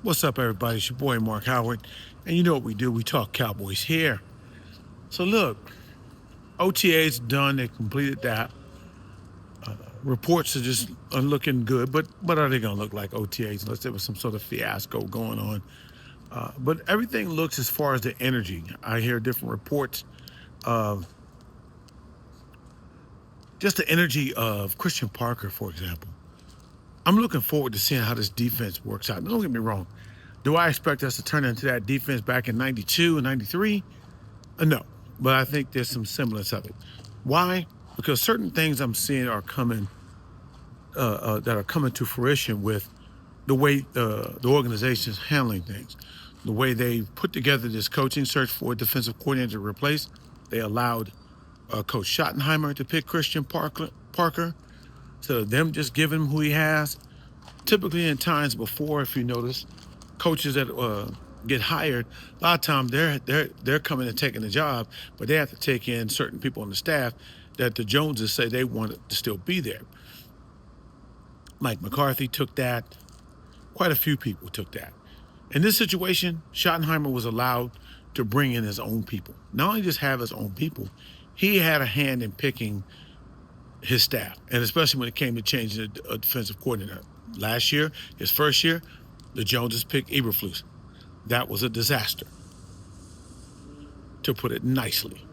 What's up, everybody? It's your boy, Mark Howard. And you know what we do? We talk Cowboys here. So, look, OTA's done. They completed that. Reports are looking good, but what are they going to look like, OTAs, unless there was some sort of fiasco going on? But everything looks as far as the energy. I hear different reports of just the energy of Christian Parker, for example. I'm looking forward to seeing how this defense works out. Don't get me wrong. Do I expect us to turn into that defense back in 92 and 93? No, but I think there's some semblance of it. Why? Because certain things I'm seeing are coming that are coming to fruition with the way the organization is handling things, the way they put together this coaching search for a defensive coordinator to replace. They allowed Coach Schottenheimer to pick Christian Parker, so them just giving him who he has. Typically, in times before, if you notice, coaches that get hired, a lot of times they're coming and taking the job, but they have to take in certain people on the staff that the Joneses say they want to still be there. Mike McCarthy took that. Quite a few people took that. In this situation, Schottenheimer was allowed to bring in his own people. Not only just have his own people, he had a hand in picking his staff, and especially when it came to changing a defensive coordinator. Last year, his first year, the Joneses picked Eberflus. That was a disaster, to put it nicely.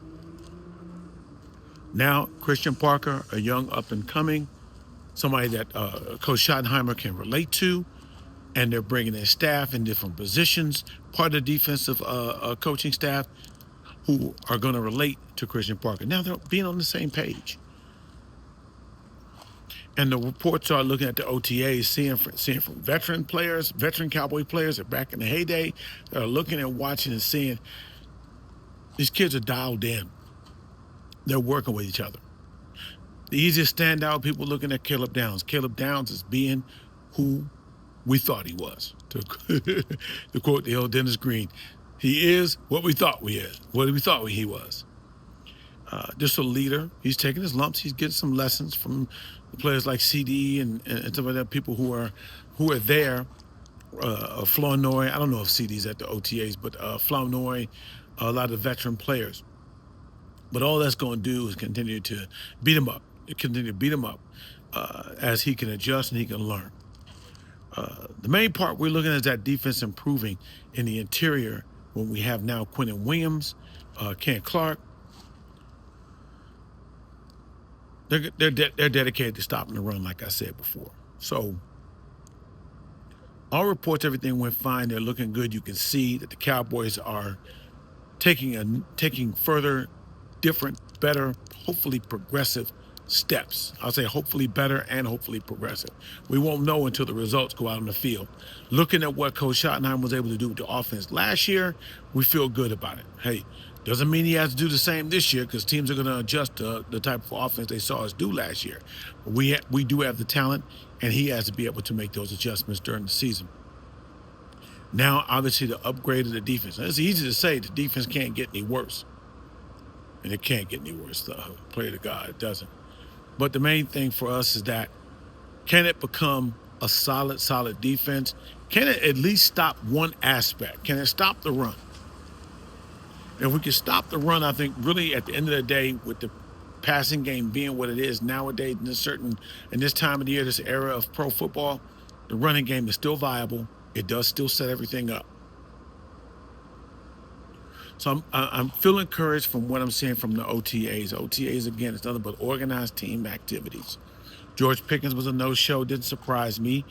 Now, Christian Parker, a young up-and-coming, somebody that Coach Schottenheimer can relate to, and they're bringing in staff in different positions, part of the defensive coaching staff, who are going to relate to Christian Parker. Now they're being on the same page. And the reports are looking at the OTAs, seeing from veteran players, veteran Cowboy players that back in the heyday, that are looking and watching and seeing these kids are dialed in. They're working with each other. The easiest standout, people looking at Caleb Downs. Caleb Downs is being who we thought he was. To quote the old Dennis Green, he is what we thought he was. Just a leader. He's taking his lumps. He's getting some lessons from players like CD and some of that people who are there. Flournoy. I don't know if CD's at the OTAs, but Flournoy, a lot of veteran players. But all that's going to do is continue to beat him up. As he can adjust and he can learn. The main part we're looking at is that defense improving in the interior when we have now Quentin Williams, Ken Clark. They're dedicated to stopping the run, like I said before. So all reports, everything went fine. They're looking good. You can see that the Cowboys are taking further, different, better, hopefully progressive steps. I'll say hopefully better and hopefully progressive. We won't know until the results go out on the field. Looking at what Coach Schottenheimer was able to do with the offense last year, we feel good about it. Hey, doesn't mean he has to do the same this year, because teams are going to adjust to the type of offense they saw us do last year. But we do have the talent, and he has to be able to make those adjustments during the season. Now, obviously, the upgrade of the defense. It's easy to say the defense can't get any worse. And it can't get any worse. Pray to God, it doesn't. But the main thing for us is that, can it become a solid defense? Can it at least stop one aspect? Can it stop the run? If we can stop the run, I think really at the end of the day, with the passing game being what it is nowadays in this time of the year, this era of pro football, the running game is still viable. It does still set everything up. So I'm feeling encouraged from what I'm seeing from the OTAs. OTAs, again, it's nothing but organized team activities. George Pickens was a no-show. Didn't surprise me.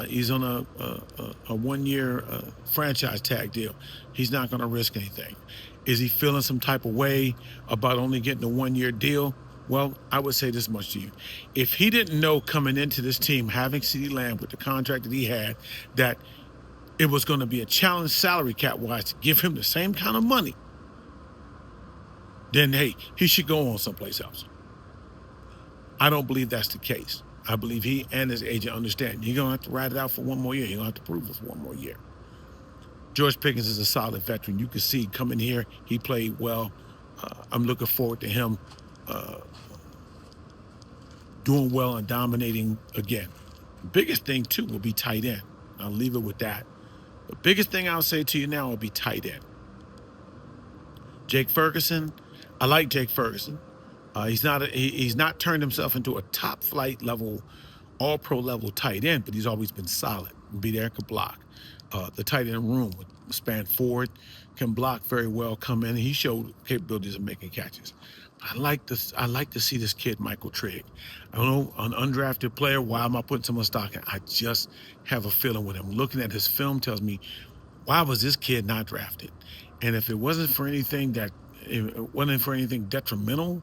He's on a one-year franchise tag deal. He's not going to risk anything. Is he feeling some type of way about only getting a one-year deal? Well, I would say this much to you. If he didn't know coming into this team, having CeeDee Lamb with the contract that he had, that it was going to be a challenge salary cap-wise to give him the same kind of money, then, hey, he should go on someplace else. I don't believe that's the case. I believe he and his agent understand you're going to have to ride it out for one more year. You're going to have to prove it for one more year. George Pickens is a solid veteran. You can see coming here, he played well. I'm looking forward to him doing well and dominating again. The biggest thing, too, will be tight end. I'll leave it with that. The biggest thing I'll say to you now will be tight end. Jake Ferguson, I like Jake Ferguson. He's not turned himself into a top flight level, all pro level tight end, but he's always been solid. Be there, can block. The tight end room would span forward, can block very well, come in. He showed capabilities of making catches. I like this. I like to see this kid, Michael Trigg. I don't know, an undrafted player. Why am I putting so much stock in? I just have a feeling with him. Looking at his film tells me, why was this kid not drafted? And if it wasn't for anything detrimental,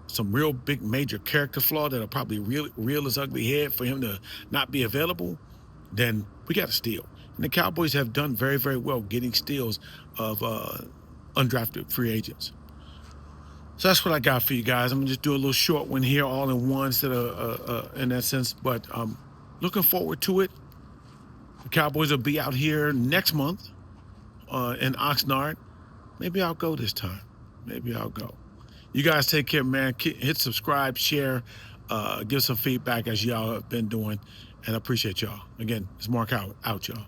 some real big major character flaw that'll probably real his ugly head for him to not be available, then we got a steal. And the Cowboys have done very, very well getting steals of undrafted free agents. So that's what I got for you guys. I'm gonna just do a little short one here, all in one instead of in that sense. But looking forward to it. The Cowboys will be out here next month in Oxnard. Maybe I'll go this time. Maybe I'll go. You guys take care, man. Hit subscribe, share, give some feedback as y'all have been doing. And I appreciate y'all. Again, it's Mark out y'all.